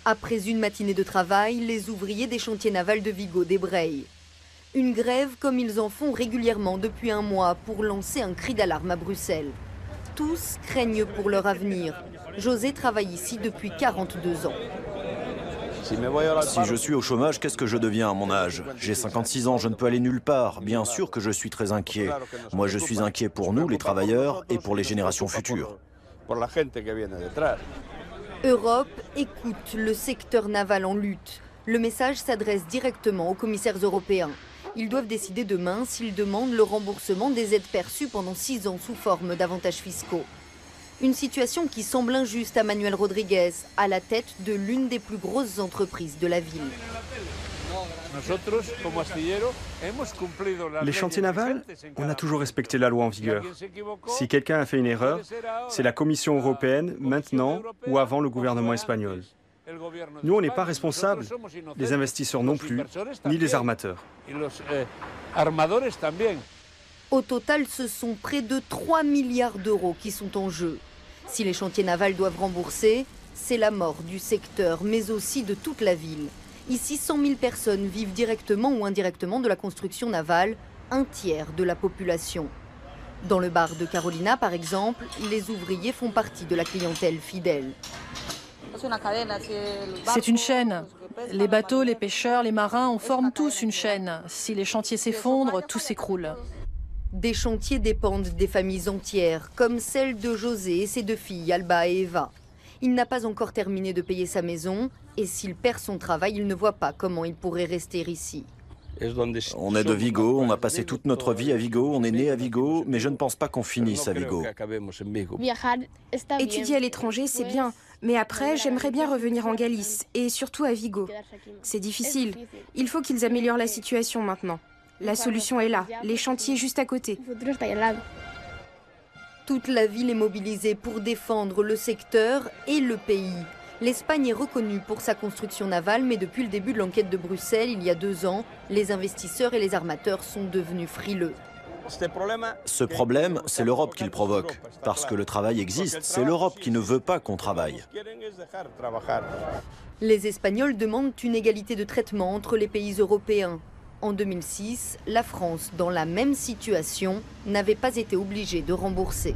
Après une matinée de travail, les ouvriers des chantiers navals de Vigo débrayent. Une grève comme ils en font régulièrement depuis un mois pour lancer un cri d'alarme à Bruxelles. Tous craignent pour leur avenir. José travaille ici depuis 42 ans. Si je suis au chômage, qu'est-ce que je deviens à mon âge? J'ai 56 ans, je ne peux aller nulle part. Bien sûr que je suis très inquiet. Moi, je suis inquiet pour nous, les travailleurs, et pour les générations futures. Europe écoute le secteur naval en lutte. Le message s'adresse directement aux commissaires européens. Ils doivent décider demain s'ils demandent le remboursement des aides perçues pendant 6 ans sous forme d'avantages fiscaux. Une situation qui semble injuste à Manuel Rodriguez, à la tête de l'une des plus grosses entreprises de la ville. Les chantiers navals, on a toujours respecté la loi en vigueur. Si quelqu'un a fait une erreur, c'est la Commission européenne, maintenant ou avant le gouvernement espagnol. Nous, on n'est pas responsables, les investisseurs non plus, ni les armateurs. Au total, ce sont près de 3 milliards d'euros qui sont en jeu. Si les chantiers navals doivent rembourser, c'est la mort du secteur, mais aussi de toute la ville. Ici, 100 000 personnes vivent directement ou indirectement de la construction navale, un tiers de la population. Dans le bar de Carolina, par exemple, les ouvriers font partie de la clientèle fidèle. C'est une chaîne. Les bateaux, les pêcheurs, les marins, on forme tous une chaîne. Si les chantiers s'effondrent, tout s'écroule. Des chantiers dépendent des familles entières, comme celle de José et ses 2 filles, Alba et Eva. Il n'a pas encore terminé de payer sa maison, et s'il perd son travail, il ne voit pas comment il pourrait rester ici. On est de Vigo, on a passé toute notre vie à Vigo, on est né à Vigo, mais je ne pense pas qu'on finisse à Vigo. Étudier à l'étranger, c'est bien, mais après, j'aimerais bien revenir en Galice, et surtout à Vigo. C'est difficile. Il faut qu'ils améliorent la situation maintenant. La solution est là, les chantiers juste à côté. Toute la ville est mobilisée pour défendre le secteur et le pays. L'Espagne est reconnue pour sa construction navale, mais depuis le début de l'enquête de Bruxelles, il y a 2 ans, les investisseurs et les armateurs sont devenus frileux. Ce problème, c'est l'Europe qui le provoque. Parce que le travail existe, c'est l'Europe qui ne veut pas qu'on travaille. Les Espagnols demandent une égalité de traitement entre les pays européens. En 2006, la France, dans la même situation, n'avait pas été obligée de rembourser.